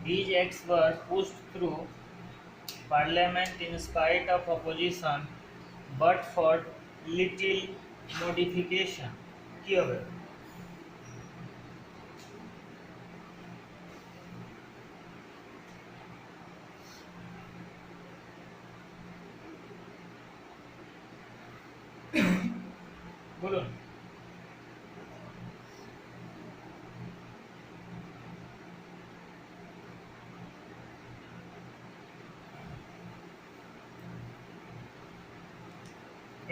These acts were pushed through Parliament in spite of opposition, but for little modification. কি হবে? বলুন।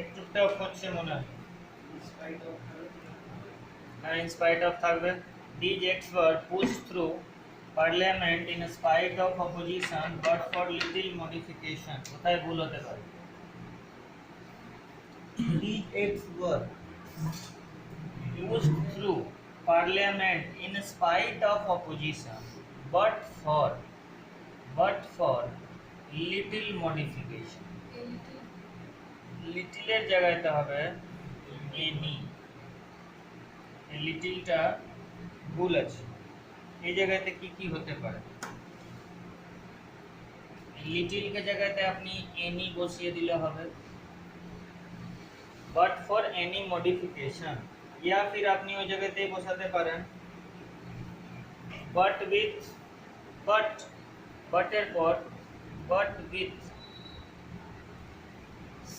একটু tough হচ্ছে মনে হয়। In spite of থাকবে। These acts were pushed through Parliament in spite of opposition, but for little modification. কোথায় ভুল হতে পারে? These acts were pushed through Parliament in spite of opposition, but for little modification. Little এর জায়গাতে হবে any. এই লিটলটা ভুল আছে। এই জায়গাতে কি কি হতে পারে? লিটল के জায়গাতে আপনি এনি বসিয়ে দিলে হবে, বাট ফর এনি মডিফিকেশন, या फिर আপনি ওই জায়গাতেই বসাতে পারেন বাট উইথ বাটের পর বাট উইথ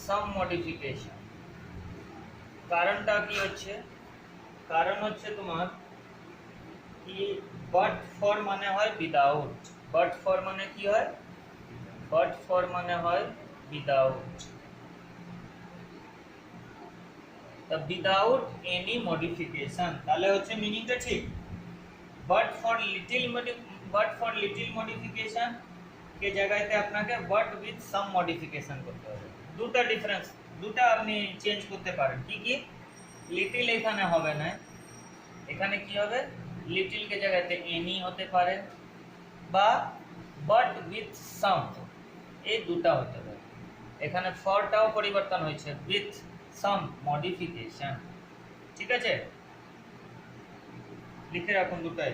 সাম মডিফিকেশন। কারণটা কি হচ্ছে? কারণ হচ্ছে তোমার কি বাট ফর মানে হয় উইদাউট। বাট ফর মানে কি হয়? বাট ফর মানে হয় উইদাউট। তা উইদাউট এনি মডিফিকেশন, তাহলে হচ্ছে মিনিংটা ঠিক। বাট ফর লিটল মডিফিকেশন के জায়গাতে আপনাকে বাট উইথ সাম মডিফিকেশন করতে হবে। দুটো ডিফারেন্স, দুটো আপনি চেঞ্জ করতে পারেন। কি কি? লিটল এখানে হবে না, এখানে কি হবে? লিটল के জায়গাতে এনি হতে পারে বা বাট উইথ সাম, এই দুটো হতে পারে। এখানে ফরটাও পরিবর্তন হয়েছে, উইথ সাম মডিফিকেশন। ঠিক আছে, লিখে রাখুন দুটাই।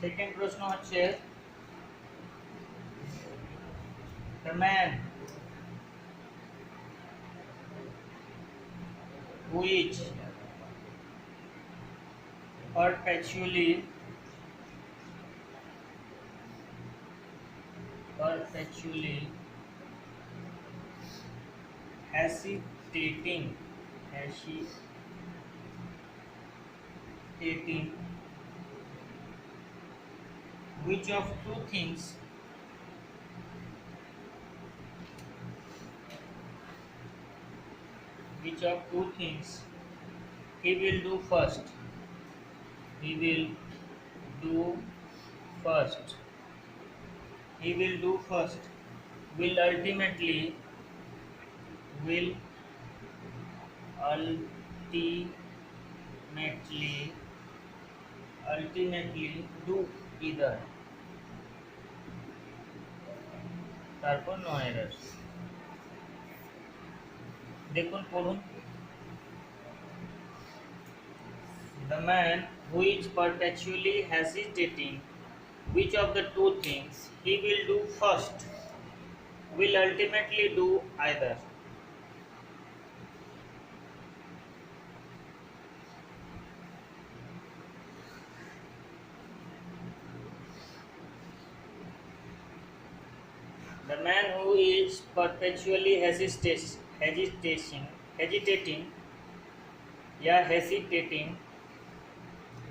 সেকেন্ড প্রশ্ন হচ্ছে the man who is perpetually hesitating which of two things he will do first? He will do first will ultimately do either। তারপর নো এরর। দেখুন পড়ুন। The man who is perpetually hesitating which of the two things he will do first will ultimately do either। The man who is perpetually hesitating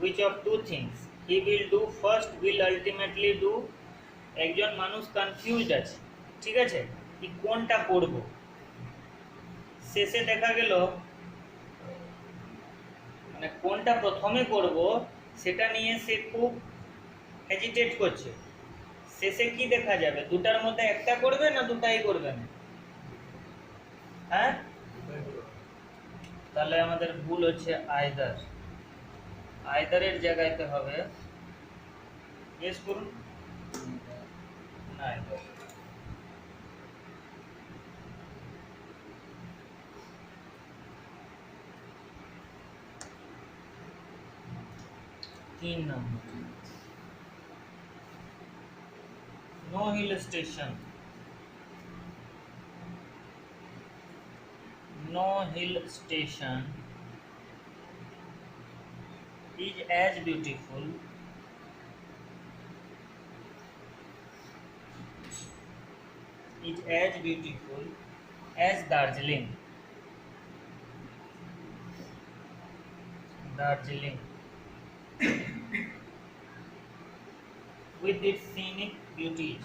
which of two things he will do first will ultimately do। একজন মানুষ confused আছে, ঠিক আছে, কি কোনটা করব। শেষে দেখা গেল মানে কোনটা প্রথমে করব সেটা নিয়ে সে খুব হেজিটেট করছে। শেষে কি দেখা যাবে? দুটার মধ্যে একটা করবে না দুটাই করবে না? হ্যাঁ, তাহলে আমাদের ভুল হচ্ছে আইদারের জায়গাতে হবে গেস করুন না। 3 number no hill station is as beautiful as Darjeeling with its scenic beauties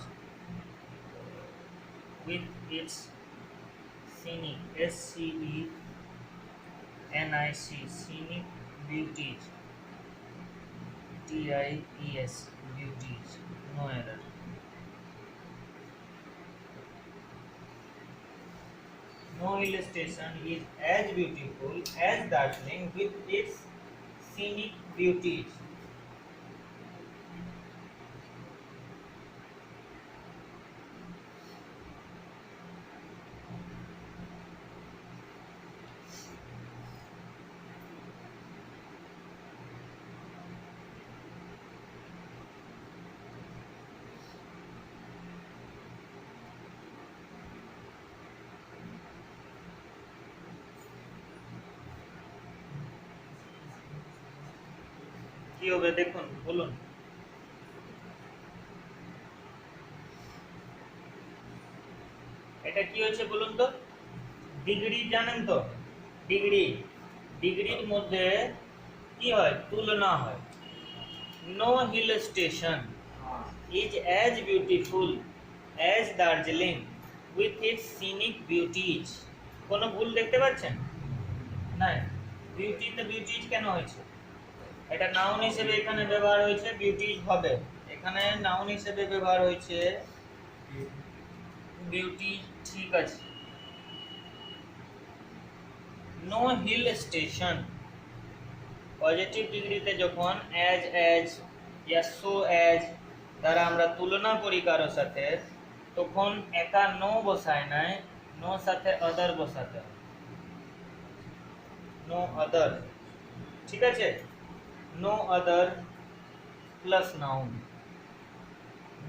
scenic beauties TIES beauties, no error. No hill station is as beautiful as Darjeeling with its scenic beauties. কি হবে দেখুন বলুন এটা কি হচ্ছে বলুন তো degree জানেন তো ডিগ্রির মধ্যে কি হয় তুলনা হয় no hill station is as beautiful as Darjeeling with its scenic beauties কোনো ভুল দেখতে পাচ্ছেন না বিউটিজ কেন হয়েছে এটা নাউন হিসেবে এখানে ব্যবহার হয়েছে বিউটিজ হবে এখানে নাউন হিসেবে ব্যবহার হয়েছে বিউটি ঠিক আছে নো হিল স্টেশন পজিটিভ ডিগ্রিতে যখন অ্যাজ ইয়া সো অ্যাজ দ্বারা আমরা তুলনা করি কারো সাথে তখন একা নো বসায় নাই নো সাথে আদার বসাতে নো আদার ঠিক আছে no other plus noun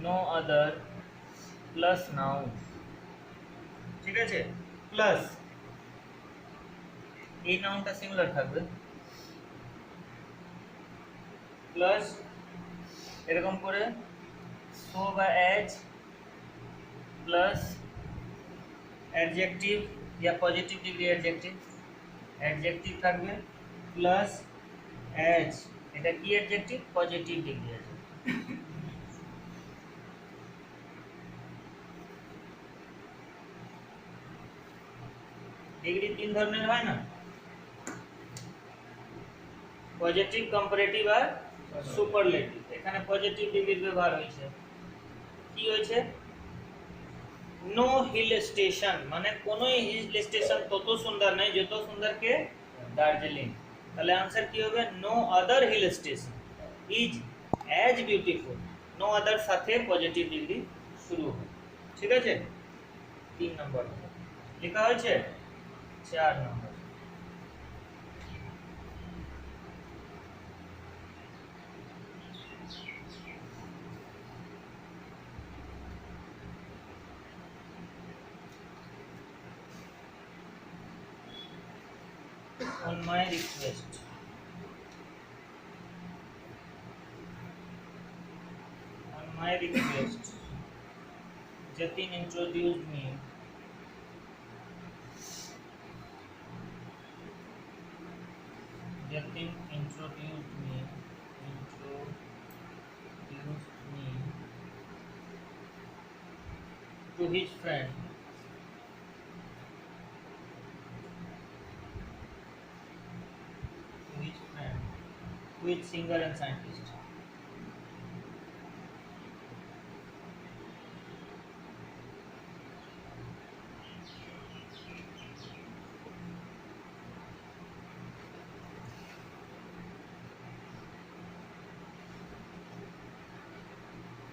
no other plus noun ঠিক আছে প্লাস এই নাউনটা সিঙ্গুলার থাকবে প্লাস এরকম করে সো বা অ্যাজ প্লাস অ্যাডজেক্টিভ या পজিটিভ ডিগ্রি অ্যাডজেক্টিভ থাকবে প্লাস অ্যাজ এটা কি অ্যাডজেক্টিভ পজিটিভ ডিগ্রি আছে ডিগ্রি তিন ধরনের হয় না পজিটিভ কম্পারেটিভ আর সুপারলেটিভ এখানে পজিটিভ ডিগ্রির ব্যবহার হয়েছে কি হয়েছে নো হিল স্টেশন মানে কোনো হিল স্টেশন তত সুন্দর নাই যত সুন্দর কে দার্জিলিং তাহলে आंसर কি হবে no other hill station is as beautiful no other সাথে পজিটিভ ডিগ্রি শুরু হয় ঠিক আছে 3 নম্বর লেখা হয়েছে 4 নম্বর on my request Jatin introduced me to his friend who is singer and scientist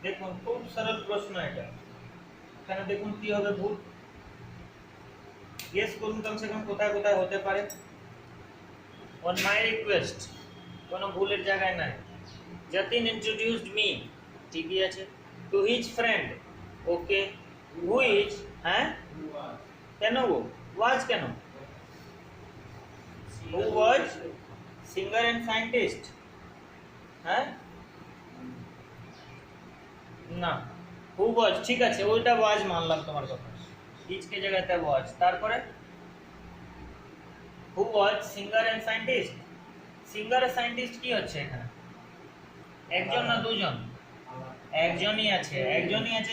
দেখুন খুব সরল প্রশ্ন এটা এখানে দেখুন কি হবে ভুল গেস করুন কমসে কম কোথায় কোথায় হতে পারে অন মাই রিকোয়েস্ট কোনো ভুলের জায়গায় নাই Jatin introduced me, ঠিকই আছে। To his friend, okay, who is, হ্যাঁ কেন গো was কেন, who was singer and scientist, হ্যাঁ না who was ঠিক আছে, ওইটা was মানলাম তোমার কথা, is কে জায়গাতে was, তারপরে who was singer and scientist, singer R scientist কি হচ্ছে এখানে, একজন না দুজন, একজনই আছে,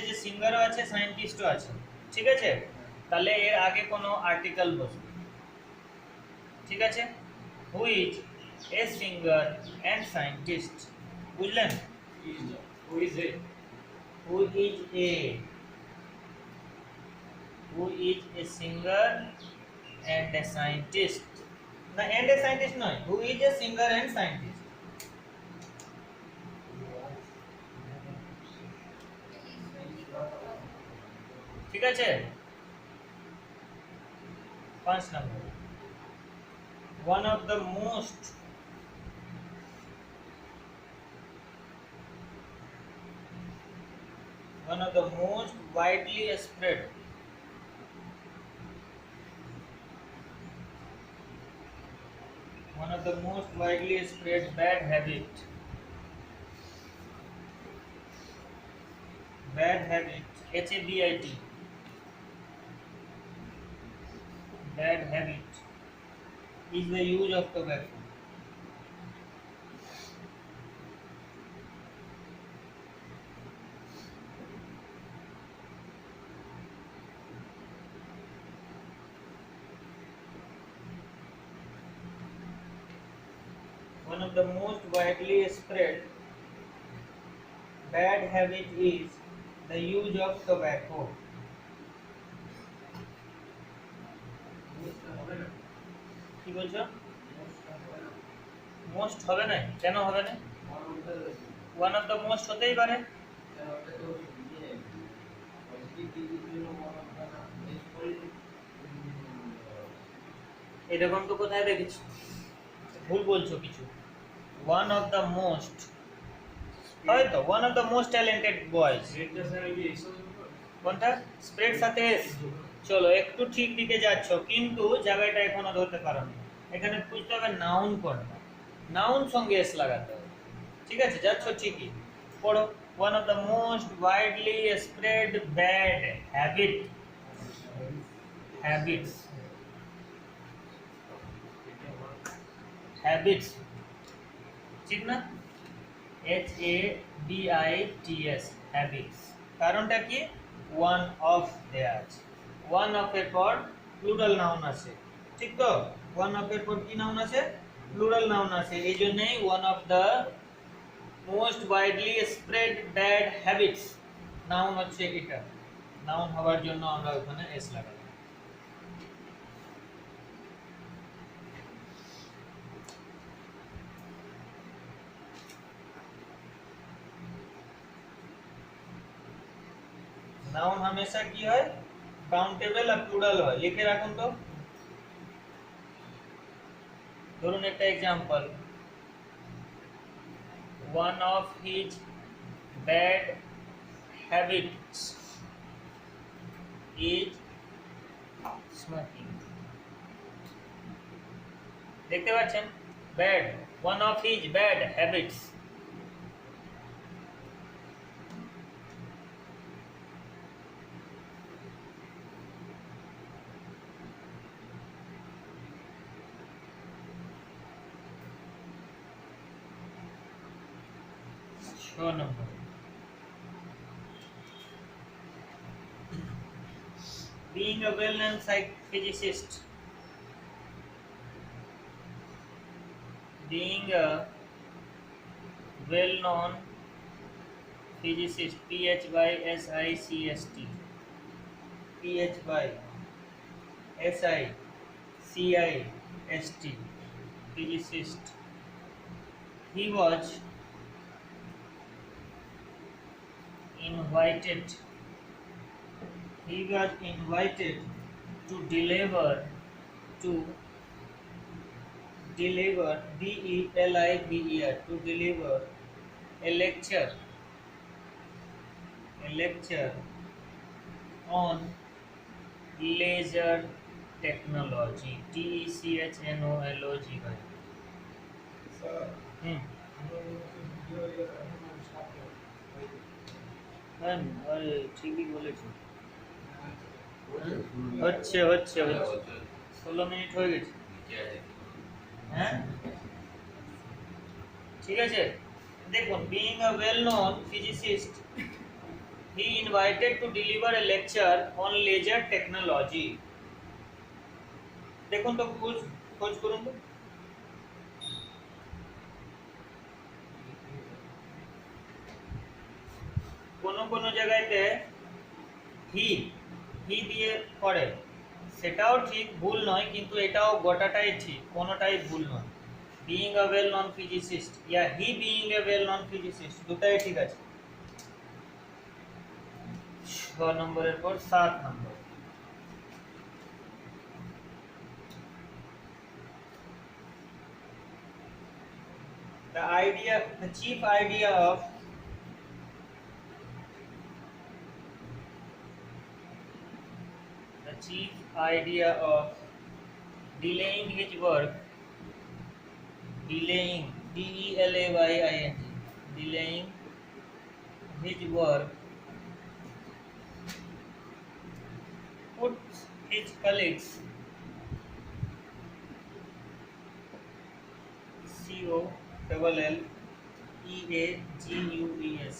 যে সিঙ্গারও আছে সায়েন্টিস্টও আছে, ঠিক আছে, তাহলে এর আগে কোনো আর্টিকেল বসবে, ঠিক আছে, who is a singer and scientist, বুঝলেন, who is a singer and a scientist, না এন্ড এ সায়েন্টিস্ট নয়, who is a singer and scientist, ঠিক আছে। 5 নম্বর, one of the most widely spread bad habit HABIT, bad habit is the use of tobacco. One of the most widely spread bad habit is the use of tobacco. কি বলছো, most হবে না, কেন হবে না, one of the most হতেই পারে, এরকম তো কোথায় দেখেছি, ভুল বলছো কিছু, ওয়ান অফ দ্য মোস্ট হয়তো, one of the most talented boys, কোনটা স্প্রেড সাথে এস, চলো একটু ঠিক দিকে যাচ্ছ, কিন্তু জায়গাটা এখনো ধরতে পারো না, এখানে বুঝতে হবে নাউন কোনটা, নাউন সঙ্গে এস লাগাতে হবে, ঠিক আছে, যাচ্ছ ঠিকই, পড়ো, one of the most widely spread bad habits ঠিক না, HABITS হ্যাবিটস, কারণটা কি, ওয়ান অফ দেয়া আছে, ওয়ান অফ এর পর প্লুরাল নাউন আছে, ঠিক তো, ওয়ান অফ এর পর কি নাউন আছে, প্লুরাল নাউন আছে, এই জন্যই one of the most widely spread bad habits, noun হচ্ছে এটা, নাউন হওয়ার জন্য আমরা ওখানে এস লাগাই। নাউন हमेशा কি হয়, কাউন্টেবল আর প্লুরাল হয়, লিখে রাখুন তো, ধরুন একটা example, one of his bad habits is smoking, দেখতে পাচ্ছেন, bad, one of his bad habits, number, being a well-known physicist, physicist, he was invited to deliver DELIVER to deliver a lecture on laser technology, TECHNOLOG भाई। হ্যাঁ আরে ঠিকই বলেছো। হচ্ছে হচ্ছে হচ্ছে 16 মিনিট হয়ে গেছে। হ্যাঁ ঠিক আছে দেখুন, being a well known physicist he invited to deliver a lecture on laser technology। দেখুন তো খোঁজ খোঁজ করুন তো। কোন জায়গাতে হি হি দিয়ে করে, সেটাও ঠিক ভুল নয়, কিন্তু এটাও গোটাটাই ঠিক, কোনোটাই ভুল নয়। Being a well known physicist yeah he being a well known physicist দুটাই ঠিক আছে। 6 নম্বরের পর 7 নম্বর। The chief idea of delaying his work, delaying DELAYING, delaying his work puts his colleagues COLLEAGUES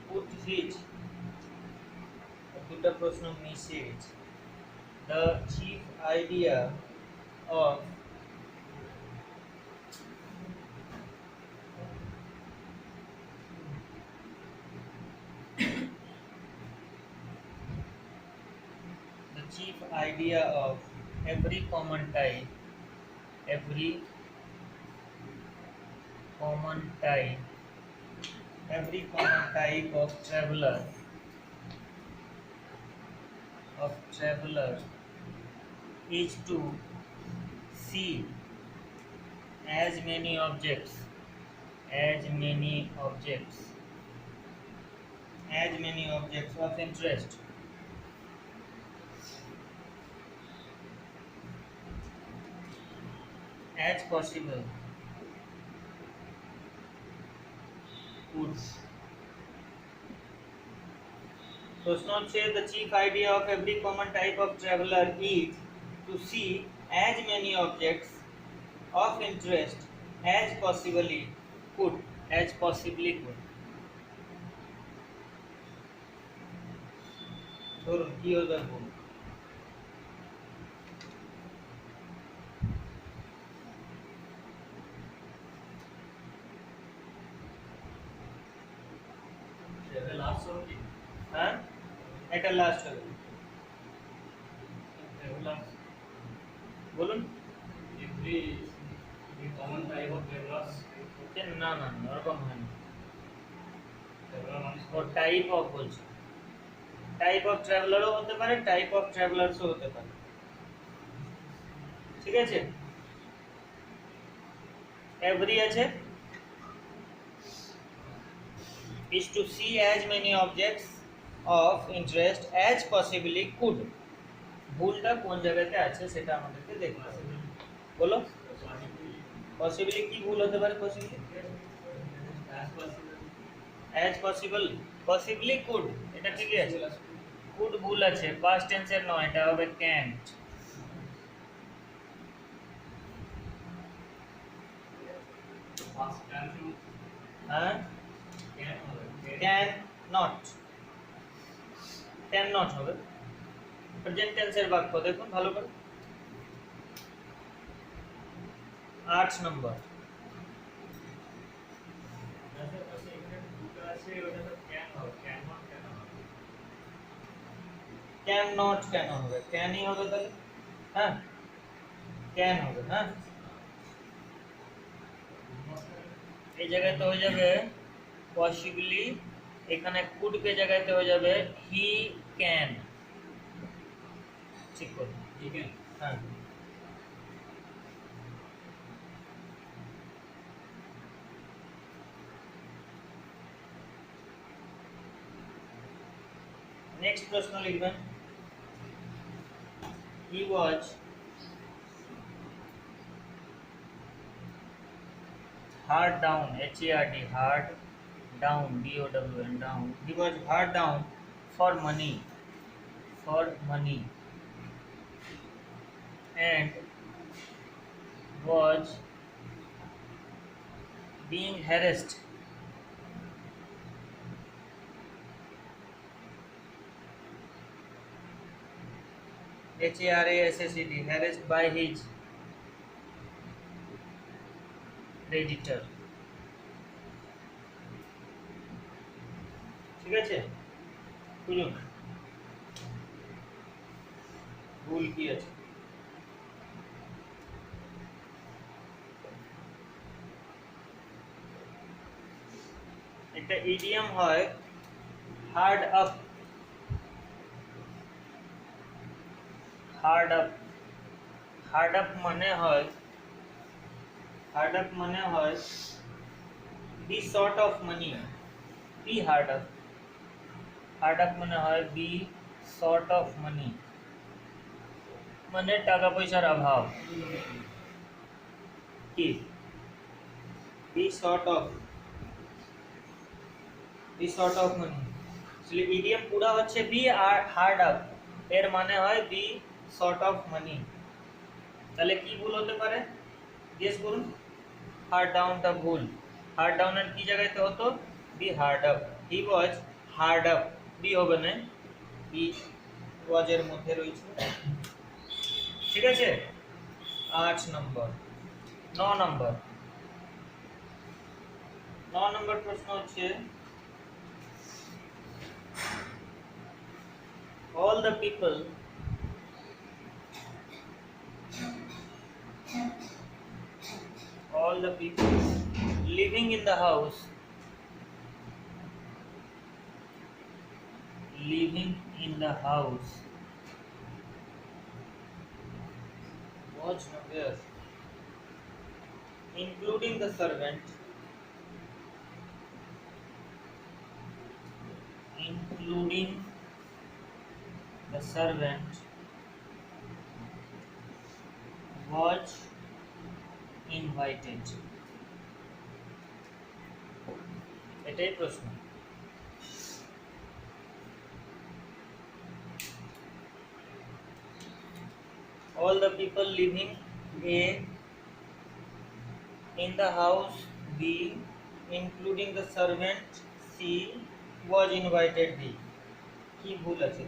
put his দুটা প্রশ্ন মিশে গেছে। The chief idea of every common type of traveler is to see as many objects of interest as possible would প্রশ্ন হচ্ছে the chief idea of every common type of traveler is to see as many objects of interest as possibly could ধরুন কি হতে পারে হ্যাঁ এটা last হবে বলুন। common type of travelers না ওরকম হয় না, ও টাইপ অফ বলছে, টাইপ অফ ট্রাভেলারও হতে পারে, টাইপ অফ ট্রাভেলার্সও হতে পারে, ঠিক আছে। এভরি আছে is to see as many objects of interest as possibly could, ভুলটা কোন জায়গাতে আছে সেটা আমাদেরকে দেখতে হবে। বলো পসিবলি কি ভুল হতে পারে? Possibly as possible possibly could এটা ঠিকই আছে, could ভুল আছে, past tense এর নয়, এটা হবে can't। হ্যাঁ can not হবে। প্রেজেন্ট টেন্সের বাক্য দেখুন ভালো করে। 8 নম্বর ক্যান নট কেন হবে? ক্যানই হবে তাহলে, হ্যাঁ ক্যান হবে। হ্যাঁ এই জায়গাতে হয়ে যাবে পসিবলি, এখানে কুড কে জায়গাতে হয়ে যাবে হি ক্যান, ঠিক করে হি ক্যান। হ্যাঁ नेक्स्ट प्रश्न लिखबें he was hard down HARD hard down DOWN down he was hard down for money and was being harassed HARASSED harassed by his creditor ঠিক আছে বুঝুন ভুল কি আছে একটা ইডিয়াম হয় হার্ড আপ মানে হয় be short of money be hard up মানে হয় বি শর্ট অফ মানি মানে টাকা পয়সার অভাব কি বি শর্ট অফ মানি इसलिए ইডিয়াম পুরা হচ্ছে বি আর হার্ড আপ এর মানে হয় বি শর্ট অফ মানি তাহলে কি ভুল হতে পারে গেস করুন হার্ড ডাউনটা ভুল হার্ড ডাউনের কি জায়গাতে হতো be hard up he was hard up be হবে না ই ওয়াজ এর মধ্যে রয়েছে ঠিক আছে 8 নম্বর 9 নম্বর প্রশ্ন হচ্ছে all the people living in the house watch there including the servant was invited এটাই প্রশ্ন all the people living A in the house B including the servant C was invited D কি ভুল আছে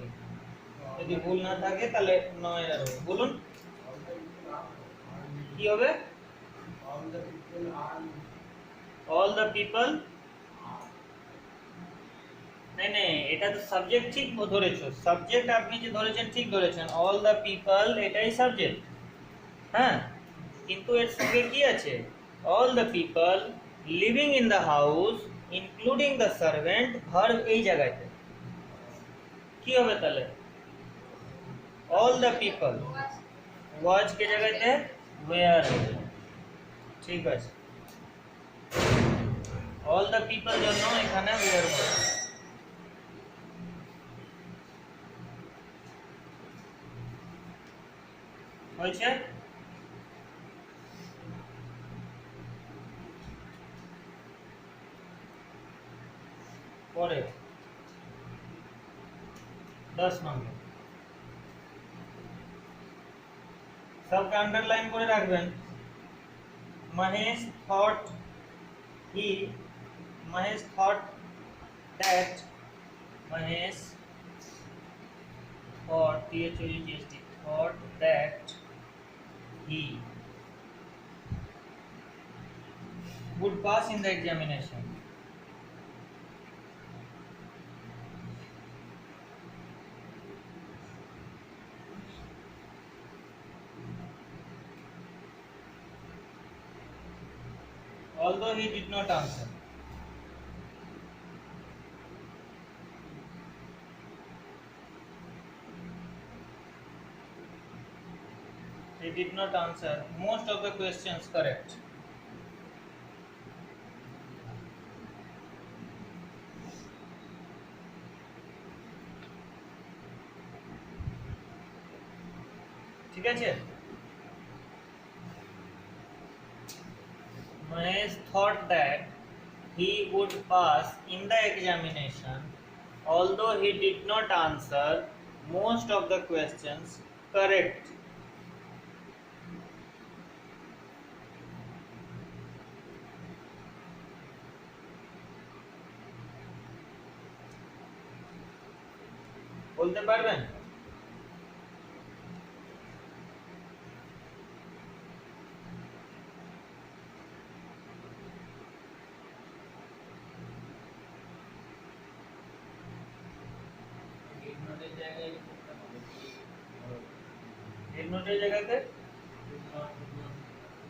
যদি ভুল না থাকে তাহলে 9 এর হবে বলুন কি হবে all the people नहीं এটা তো সাবজেক্ট ঠিক ধরেছো সাবজেক্ট আপনি যে ধরেছেন ঠিক ধরেছেন all the people এটাই সাবজেক্ট হ্যাঁ কিন্তু এর সঙ্গে কি আছে all the people living in the house including the servant verb এই জায়গাতে কি হবে তাহলে all the people was কে জায়গাতে where হবে ঠিক আছে all the people জন্য এখানে where হবে হয়েছে পরে 10 নম্বর सबका अंडरलाइन করে রাখবেন Mahesh thought that he would pass in the examination although he did not answer he did not answer most of the questions correct ঠিক আছে। Mahesh thought that he would pass in the examination, although he did not answer most of the questions correct. বলতে পারবেন? Head নোটের জায়গাতে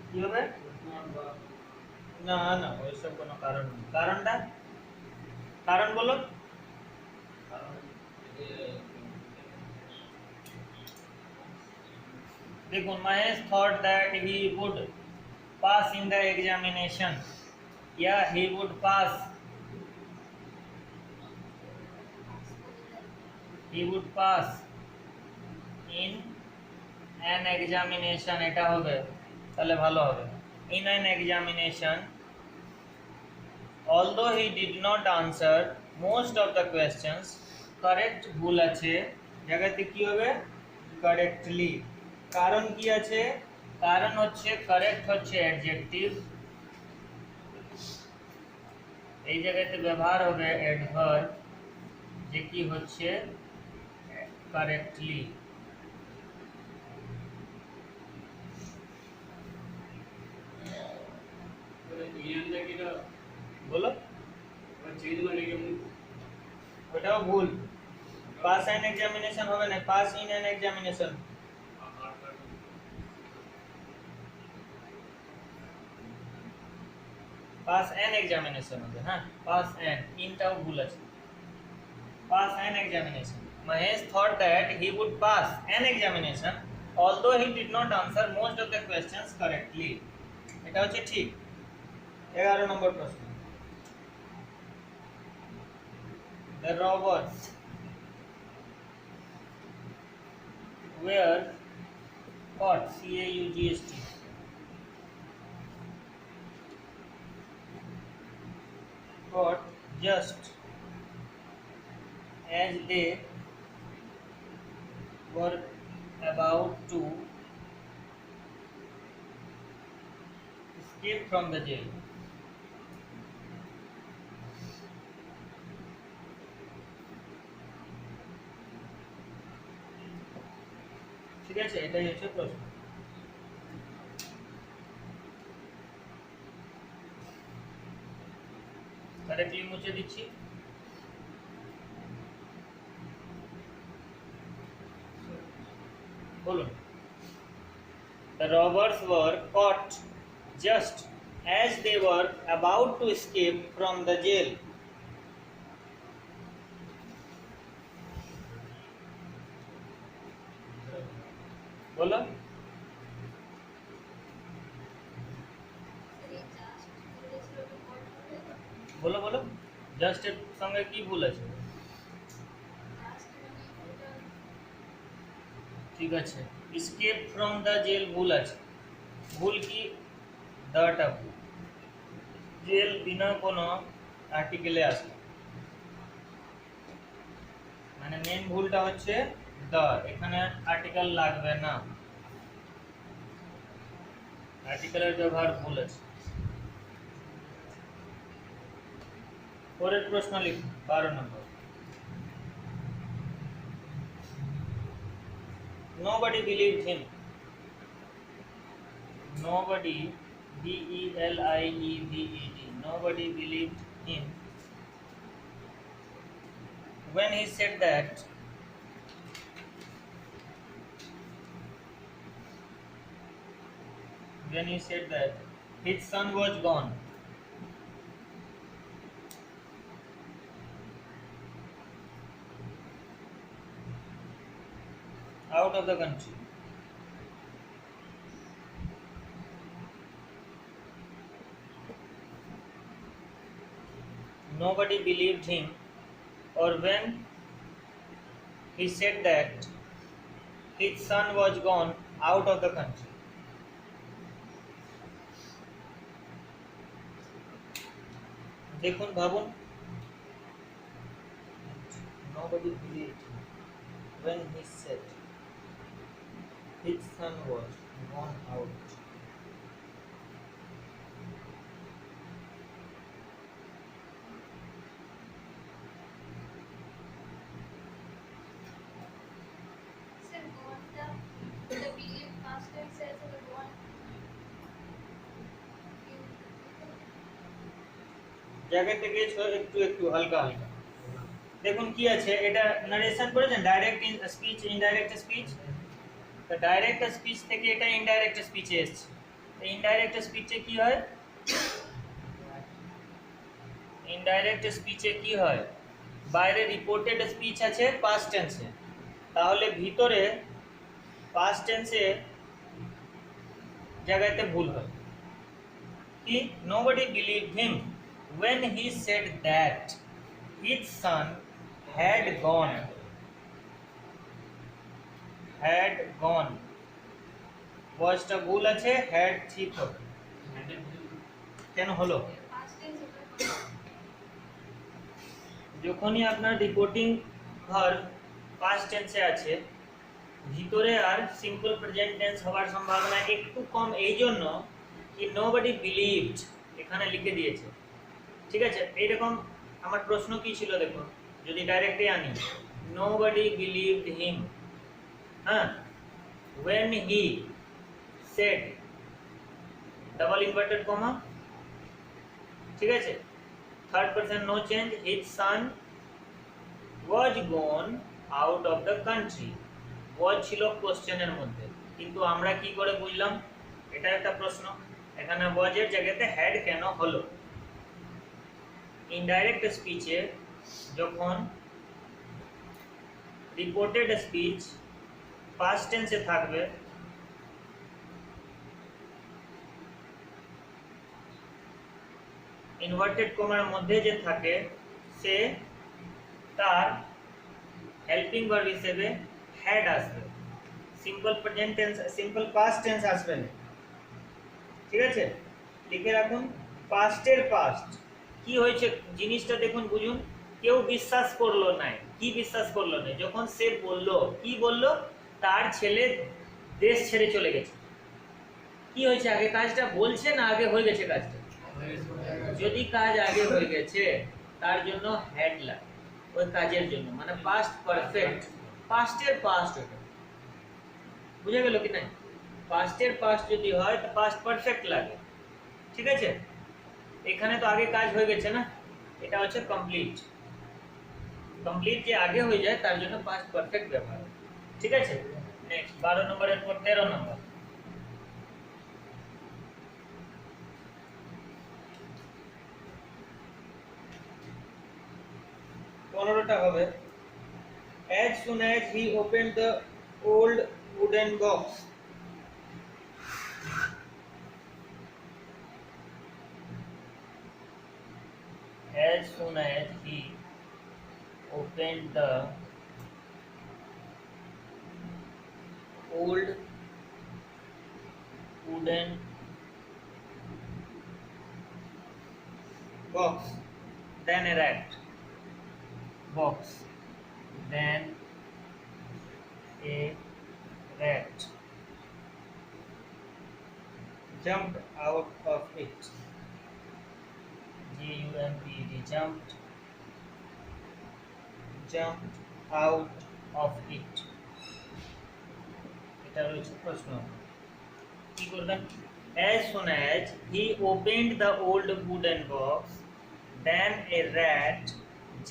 কি হবে? না না, ওইসব কোনো কারণ নেই। কারণটা, কারণ বলো। দেখুন, Mahesh thought that he would pass in the examination. Yeah, he would pass. He would pass in an examination, এটা হবে, তাহলে ভালো হবে। In an examination, although he did not answer most of the questions correct, ভুল আছে, জায়গাতে কি হবে? correctly। কারণ কি আছে? কারণ হচ্ছে কারেক্ট হচ্ছে অ্যাডজেক্টিভ, এই জায়গাতে ব্যবহার হবে অ্যাডভার্ব, যে কি হচ্ছে কারেক্টলি। বলো, ওটাও ভুল। পাস এন এক্সামিনেশন হবে না, pass in an examination. Pass N examination হবে, হ্যাঁ, পাস এন, ইনটাও ভুল আছে। Pass N examination. Mahesh thought that he would pass an examination, although he did not answer most of the questions correctly. এটা হচ্ছে ঠিক। 11 নম্বর প্রশ্ন। The robbers were caught, CAUGST, caught just as they were about to escape from the jail. ঠিক আছে, এটাই হচ্ছে প্রশ্ন। Correctly মুছে দিচ্ছি। বলুন। The robbers were caught just as they were about to escape from the jail. বলো বলো বলো, জাস্ট এর সঙ্গে কি ভুল আছে? ঠিক আছে, escape from the jail ভুল আছে। ভুল কি? দাটা ভুল। জেল বিনা কোনো আর্টিকেলে আসে, মানে মেন ভুলটা হচ্ছে দা, এখানে আর্টিকেল লাগবে না, আর্টিকেলের ব্যবহার ভুল আছে। পরের প্রশ্ন লিখুন, 12 নম্বর। Nobody believed him. Nobody, BELIEVED, nobody believed him when he said that his son was gone. Out of the country. Nobody believed him, or when he said that his son was gone out of the country. দেখুন ভাবুন, nobody believed him when he said his son was gone out. Sir, gone the belief past tense says the gone. জায়গা থেকে একটু একটু হালকা হালকা দেখুন কি আছে, এটা নারেশন করেছেন ডাইরেক্ট স্পিচ ইনডাইরেক্ট স্পিচ। তো ডাইরেক্ট স্পিচ থেকে এটা ইনডাইরেক্ট স্পিচে এসেছে। তো ইনডাইরেক্ট স্পিচে কি হয়, ইনডাইরেক্ট স্পিচে কি হয়, বাইরে রিপোর্টেড স্পিচ আছে পাস্ট টেন্সে, তাহলে ভিতরে পাস্ট টেন্সে জায়গাতে ভুল হয় কি, nobody believed him when he said that his son had gone ভয়েসটা ভুল আছে, had ঠিক হবে, কেন হলো, Past tense যখনই আপনার রিপোর্টিং ঘর পাস্ট টেন্সে আছে ভিতরে আর সিম্পল প্রেজেন্ট টেন্স হওয়ার সম্ভাবনা একটু কম, এই জন্য কি নোবডি বিলিভড এখানে লিখে দিয়েছে। ঠিক আছে, এইরকম আমার প্রশ্ন কি ছিল দেখুন, যদি ডাইরেক্টলি আনি, নোবডি বিলিভড হিম, হ্যাঁ, when he said double inverted comma, ঠিক আছে, third person no change, his son was gone out of the country, was ছিল কোশ্চেনের মধ্যে, কিন্তু আমরা কি করে বুঝলাম, এটা একটা প্রশ্ন, এখানে was এর জায়গাতে had কেন হলো। ইনডাইরেক্ট স্পিচে যখন রিপোর্টেড স্পিচ পাস্ট টেন্সে থাকবে, ইনভার্টেড কমার মধ্যে যে থাকে সে তার হেল্পিং ভার্ব হিসেবে হ্যাড আসবে, simple present tense simple past tense আসবে না। ঠিক আছে, লিখে রাখুন, পাস্টের পাস্ট কি হয়েছে জিনিসটা দেখুন বুঝুন, কেউ বিশ্বাস করলো না, কি বিশ্বাস করলো না, যখন সে বললো, কি বললো, তার ছেলে দেশ ছেড়ে চলে গেছে, কি হয়েছে, আগে কাজটা বলছে না আগে হয়ে গেছে কাজটা, যদি কাজ আগে হয়ে গেছে তার জন্য হ্যাড লাগে ওই কাজের জন্য, মানে পাস্ট পারফেক্ট, পাস্টের পাস্ট ওটা, বুঝে গেল কি নাই, পাস্টের পাস্ট যদি হয় তো পাস্ট পারফেক্ট লাগে। ঠিক আছে, এখানে তো আগে কাজ হয়ে গেছে না, এটা হচ্ছে কমপ্লিট, কমপ্লিট যে আগে হয়ে যায় তার জন্য পাস্ট পারফেক্ট ব্যবহার। ঠিক আছে, নেক্সট 12 নম্বরের পর 13 নম্বর, পনেরোটা হবে, as soon as he opened the old wooden box, as soon as he opened the old wooden box, then a rat box, then a rat jumped out of it, Jumped out of it, এটা রয়েছে প্রশ্ন, কি করবেন, as soon as he opened the old wooden box then a rat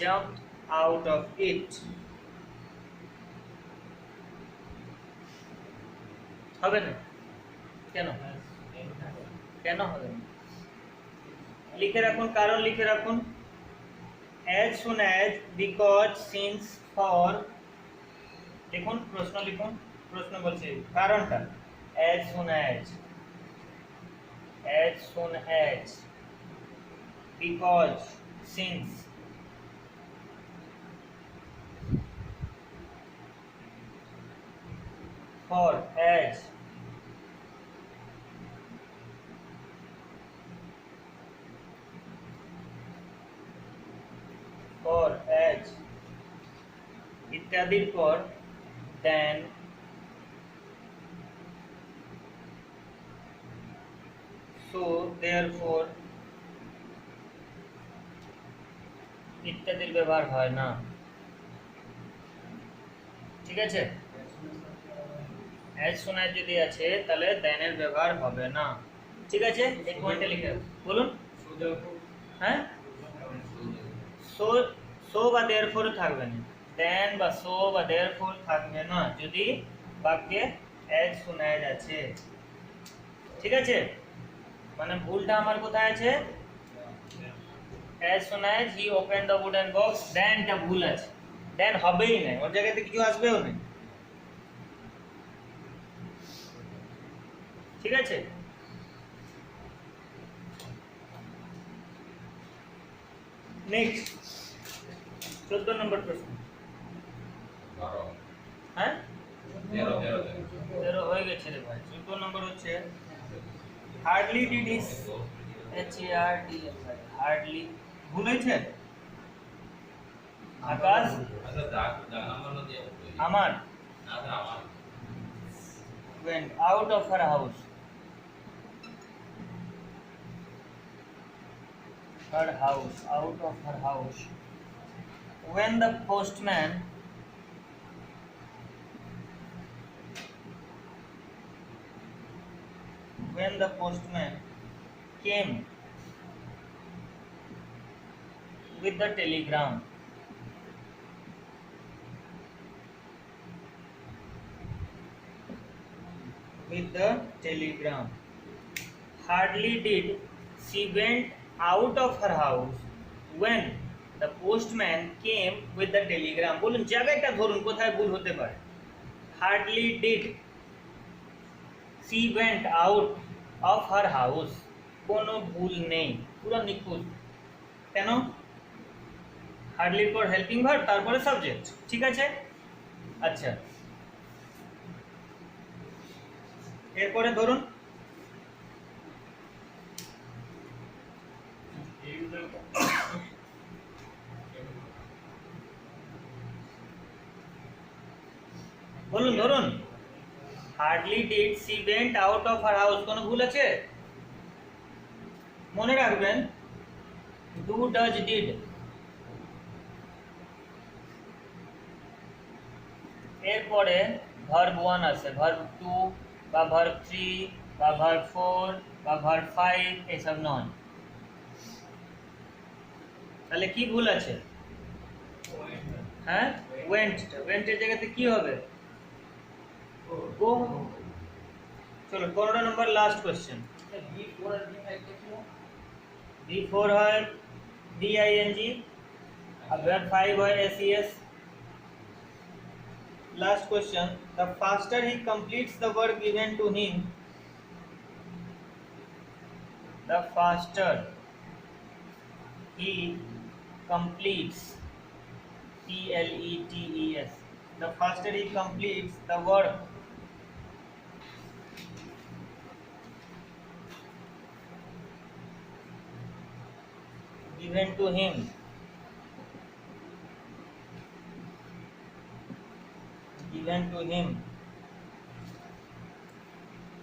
jumped out of it, হবে না, কেন কেন হবে না, লিখে রাখুন, কারণ লিখে রাখুন, as soon as, because, since, for, দেখুন প্রশ্ন লিখুন, প্রশ্ন বলছে কারণটা, as soon as, because, since, for, as, ইত্যাদির পর দেন, সো, দেয়ারফর ইত্যাদির ব্যবহার হয় না। ঠিক আছে, অ্যাজ সুন অ্যাজ যদি আছে তাহলে দেন এর ব্যবহার হবে না। ঠিক আছে, এক পয়েন্টে লিখে বলুন। হ্যাঁ, সো, সো বা দেয়ারফর থাকবে না, দেন বা সো বা দেয়ারফর থাকবে না যদি বাক্যে অ্যাজ সুন অ্যাজ আছে। ঠিক আছে, মানে ভুলটা আমার কোথায় আছে? as soon as he opened the wooden box, then টা ভুল আছে, then হবেই না, ওর জায়গাতে কিছু আসবেও না। ঠিক আছে, নেক্সট 14 নম্বর প্রশ্ন। হ্যাঁ, 13 হয়ে গেছে রে ভাই। 14 নম্বর হচ্ছে hardly did his, HARDLY, hardly ভুল হয়েছে। আকাশ আমার went out of her house, out of her house when the postman came with the telegram. Hardly did she went out of her house when the postman came with the telegram. বলুন জায়গাটা ধরুন কোথায় ভুল হতে পারে। Hardly did she went out of her house, কোনো ভুল নেই, পুরো নিখুঁত। কেন? হার্ডলির পর হেল্পিং ভার্ব, তারপরে সাবজেক্ট। ঠিক আছে, আচ্ছা, এরপরে ধরুন বলুন, ধরুন hardly did she went out of her house, কোনো ভুল আছে? মনে রাখবেন ডু, ডাজ, ডিড, এরপরে ভার্ব 1 আছে, ভার্ব 2 বা ভার্ব 3 বা ভার্ব 4 বা ভার্ব 5 এসব নয়। তাহলে কি ভুল আছে? হ্যাঁ, ওয়েন্ট, ওয়েন্টের জায়গাতে কি হবে? গো। চলো 15 নম্বর লাস্ট কোশ্চেন। B4 হয় DING, আর ভার্ব 5 হয় SES। Last question, the faster he completes the work given to him, the faster he completes, PLETES, the faster he completes the work given to him,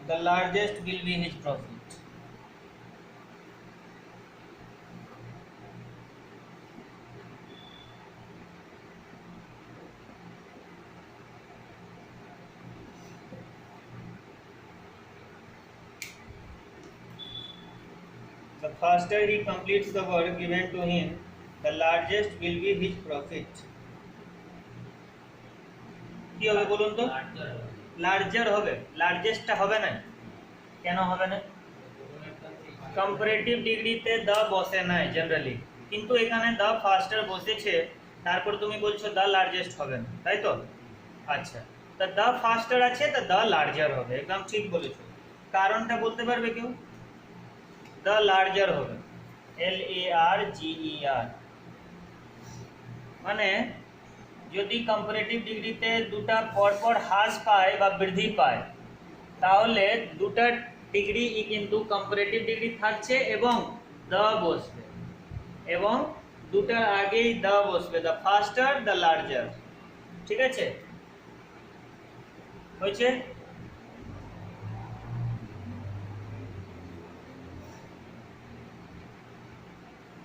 the largest will be his profit. The faster he completes the work given to him, the largest will be his profit. কি হবে বলুন তো? Larger হবে, লার্জেস্টটা হবে না। কেন হবে না? কম্পারেটিভ ডিগ্রিতে দা বসে নাই জেনারেলি, কিন্তু এখানে দা ফাস্টার বসেছে, তারপর তুমি বলছো দা লার্জেস্ট হবে না, তাই তো? আচ্ছা, তা দা ফাস্টার আছে, তা দা লার্জার হবে, একদম ঠিক বলেছো। কারণটা বলতে পারবে কেউ? দা লার্জার হবে, LARGER, মানে যদি কম্পারেটিভ ডিগ্রিতে দুটা পরপর হ্রাস পায় বা বৃদ্ধি পায়, তাহলে দুটা ডিগ্রি কিন্তু কম্পারেটিভ ডিগ্রি থাকছে এবং দ্য বসবে, এবং দুটার আগেই দ্য বসবে, দ্য ফাস্টার, দ্য লার্জার। ঠিক আছে হয়েছে